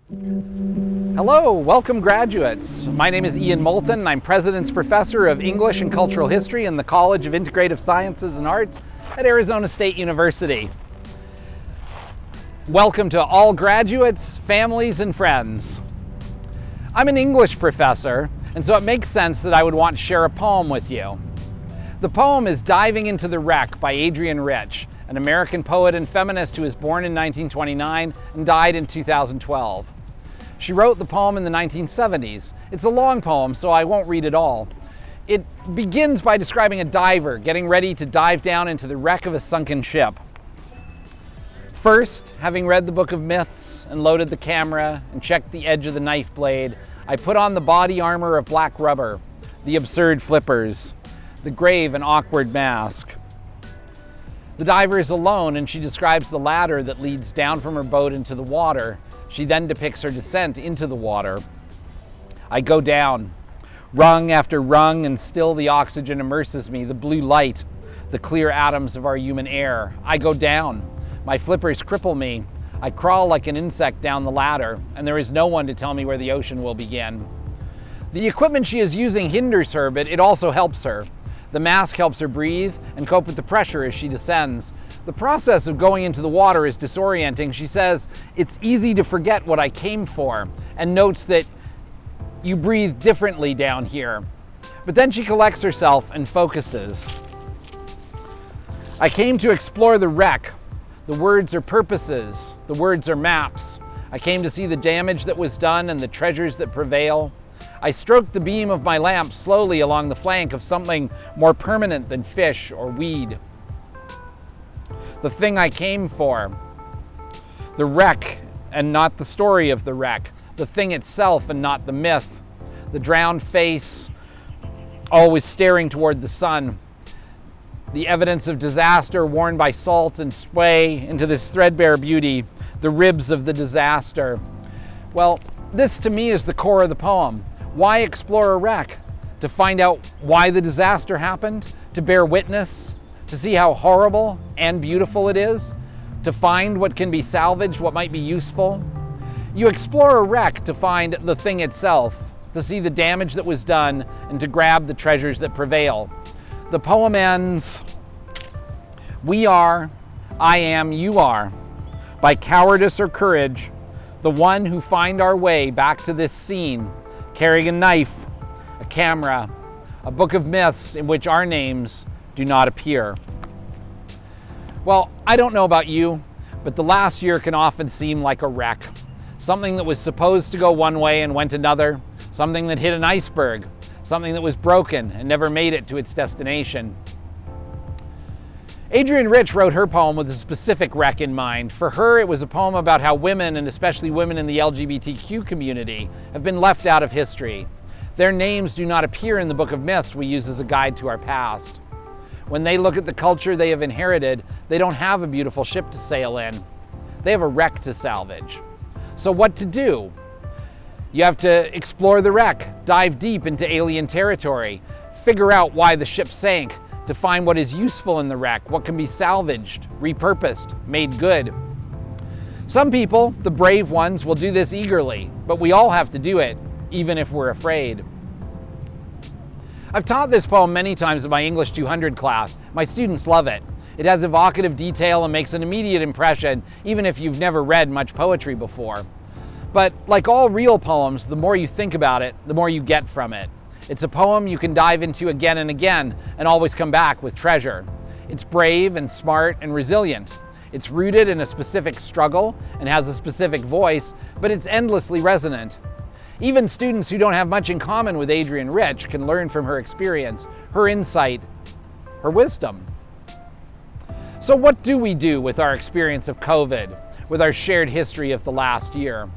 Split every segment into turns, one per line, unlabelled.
Hello, welcome graduates. My name is Ian Moulton and I'm President's Professor of English and Cultural History in the College of Integrative Sciences and Arts at Arizona State University. Welcome to all graduates, families, and friends. I'm an English professor, and so it makes sense that I would want to share a poem with you. The poem is Diving into the Wreck by Adrienne, an American poet and feminist who was born in 1929 and died in 2012. She wrote the poem in the 1970s. It's a long poem, so I won't read it all. It begins by describing a diver getting ready to dive down into the wreck of a sunken ship. First, having read the Book of Myths and loaded the camera and checked the edge of the knife blade, I put on the body armor of black rubber, the absurd flippers, the grave and awkward mask. The diver is alone, and she describes the ladder that leads down from her boat into the water. She then depicts her descent into the water. I go down, rung after rung, and still the oxygen immerses me, the blue light, the clear atoms of our human air. I go down. My flippers cripple me. I crawl like an insect down the ladder, and there is no one to tell me where the ocean will begin. The equipment she is using hinders her, but it also helps her. The mask helps her breathe and cope with the pressure as she descends. The process of going into the water is disorienting. She says, "It's easy to forget what I came for," and notes that you breathe differently down here. But then she collects herself and focuses. I came to explore the wreck. The words are purposes. The words are maps. I came to see the damage that was done and the treasures that prevail. I stroked the beam of my lamp slowly along the flank of something more permanent than fish or weed. The thing I came for. The wreck and not the story of the wreck. The thing itself and not the myth. The drowned face, always staring toward the sun. The evidence of disaster worn by salt and sway into this threadbare beauty. The ribs of the disaster. Well, this to me is the core of the poem. Why explore a wreck? To find out why the disaster happened? To bear witness? To see how horrible and beautiful it is? To find what can be salvaged, what might be useful? You explore a wreck to find the thing itself, to see the damage that was done, and to grab the treasures that prevail. The poem ends, "We are, I am, you are. By cowardice or courage, the one who find our way back to this scene, carrying a knife, a camera, a book of myths in which our names do not appear." Well, I don't know about you, but the last year can often seem like a wreck. Something that was supposed to go one way and went another, something that hit an iceberg, something that was broken and never made it to its destination. Adrienne wrote her poem with a specific wreck in mind. For her, it was a poem about how women, and especially women in the LGBTQ community, have been left out of history. Their names do not appear in the Book of Myths we use as a guide to our past. When they look at the culture they have inherited, they don't have a beautiful ship to sail in. They have a wreck to salvage. So what to do? You have to explore the wreck, dive deep into alien territory, figure out why the ship sank, to find what is useful in the wreck, what can be salvaged, repurposed, made good. Some people, the brave ones, will do this eagerly, but we all have to do it, even if we're afraid. I've taught this poem many times in my English 200 class. My students love it. It has evocative detail and makes an immediate impression, even if you've never read much poetry before. But like all real poems, the more you think about it, the more you get from it. It's a poem you can dive into again and again and always come back with treasure. It's brave and smart and resilient. It's rooted in a specific struggle and has a specific voice, but it's endlessly resonant. Even students who don't have much in common with Adrienne can learn from her experience, her insight, her wisdom. So what do we do with our experience of COVID, with our shared history of the last year?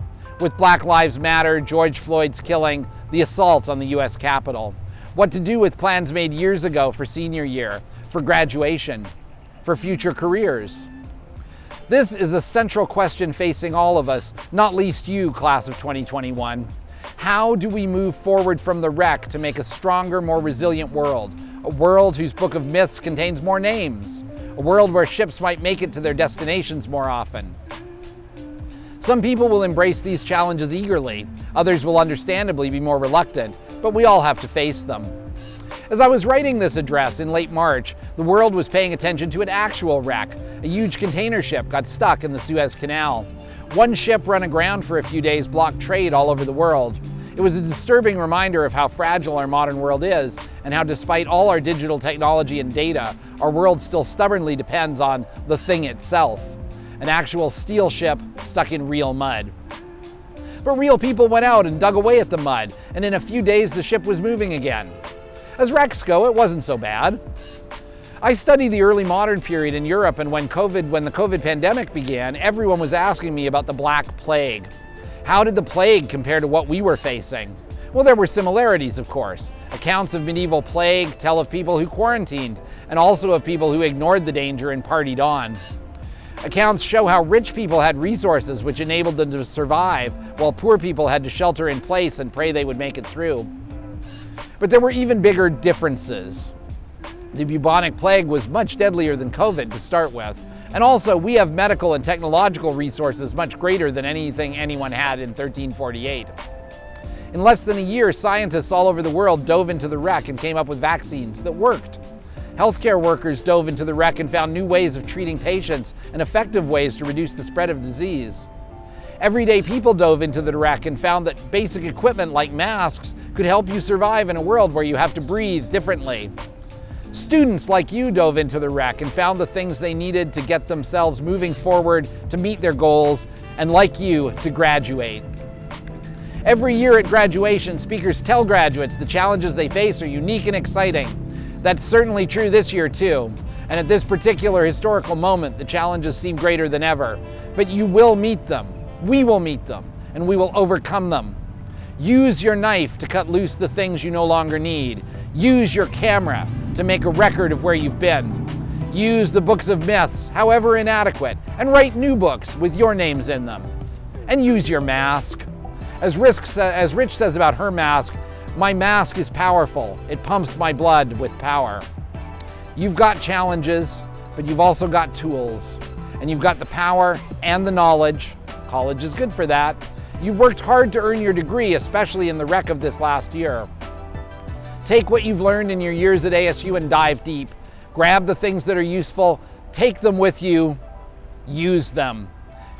With Black Lives Matter, George Floyd's killing, the assaults on the US Capitol? What to do with plans made years ago for senior year, for graduation, for future careers? This is a central question facing all of us, not least you, class of 2021. How do we move forward from the wreck to make a stronger, more resilient world? A world whose book of myths contains more names. A world where ships might make it to their destinations more often. Some people will embrace these challenges eagerly, others will understandably be more reluctant, but we all have to face them. As I was writing this address in late March, the world was paying attention to an actual wreck. A huge container ship got stuck in the Suez Canal. One ship run aground for a few days blocked trade all over the world. It was a disturbing reminder of how fragile our modern world is and how despite all our digital technology and data, our world still stubbornly depends on the thing itself. An actual steel ship stuck in real mud. But real people went out and dug away at the mud, and in a few days the ship was moving again. As wrecks go, it wasn't so bad. I studied the early modern period in Europe, and when the COVID pandemic began, everyone was asking me about the Black Plague. How did the plague compare to what we were facing? Well, there were similarities, of course. Accounts of medieval plague tell of people who quarantined, and also of people who ignored the danger and partied on. Accounts show how rich people had resources which enabled them to survive, while poor people had to shelter in place and pray they would make it through. But there were even bigger differences. The bubonic plague was much deadlier than COVID to start with. And also, we have medical and technological resources much greater than anything anyone had in 1348. In less than a year, scientists all over the world dove into the wreck and came up with vaccines that worked. Healthcare workers dove into the wreck and found new ways of treating patients and effective ways to reduce the spread of disease. Everyday people dove into the wreck and found that basic equipment like masks could help you survive in a world where you have to breathe differently. Students like you dove into the wreck and found the things they needed to get themselves moving forward to meet their goals, and like you, to graduate. Every year at graduation, speakers tell graduates the challenges they face are unique and exciting. That's certainly true this year too. And at this particular historical moment, the challenges seem greater than ever. But you will meet them. We will meet them, and we will overcome them. Use your knife to cut loose the things you no longer need. Use your camera to make a record of where you've been. Use the books of myths, however inadequate, and write new books with your names in them. And use your mask. As Rich says about her mask, my mask is powerful. It pumps my blood with power. You've got challenges, but you've also got tools. And you've got the power and the knowledge. College is good for that. You've worked hard to earn your degree, especially in the wreck of this last year. Take what you've learned in your years at ASU and dive deep. Grab the things that are useful, take them with you, use them.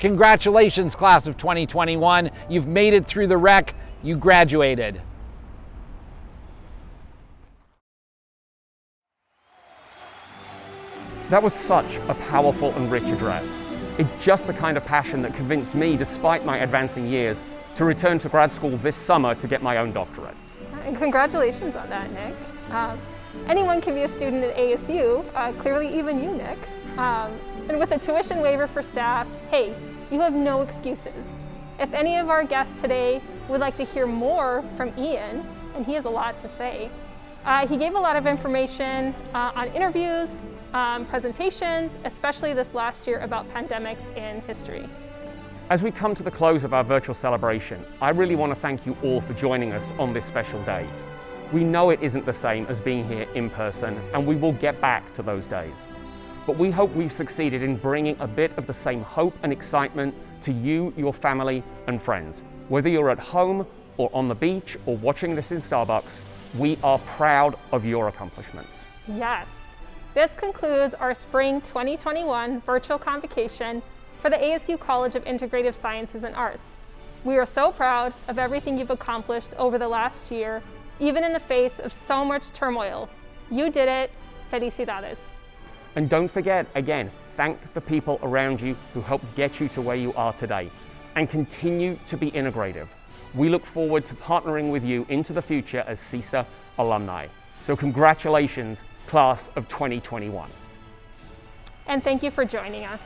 Congratulations, class of 2021. You've made it through the wreck. You graduated.
That was such a powerful and rich address. It's just the kind of passion that convinced me, despite my advancing years, to return to grad school this summer to get my own doctorate.
And congratulations on that, Nick. Anyone can be a student at ASU, clearly even you, Nick. And with a tuition waiver for staff, hey, you have no excuses. If any of our guests today would like to hear more from Ian, and he has a lot to say, he gave a lot of information on interviews, presentations, especially this last year about pandemics in history.
As we come to the close of our virtual celebration, I really want to thank you all for joining us on this special day. We know it isn't the same as being here in person, and we will get back to those days. But we hope we've succeeded in bringing a bit of the same hope and excitement to you, your family, and friends. Whether you're at home or on the beach or watching this in Starbucks, we are proud of your accomplishments.
Yes. This concludes our Spring 2021 virtual convocation for the ASU College of Integrative Sciences and Arts. We are so proud of everything you've accomplished over the last year, even in the face of so much turmoil. You did it. Felicidades.
And don't forget, again, thank the people around you who helped get you to where you are today. And continue to be integrative. We look forward to partnering with you into the future as CISA alumni. So congratulations, class of 2021.
And thank you for joining us.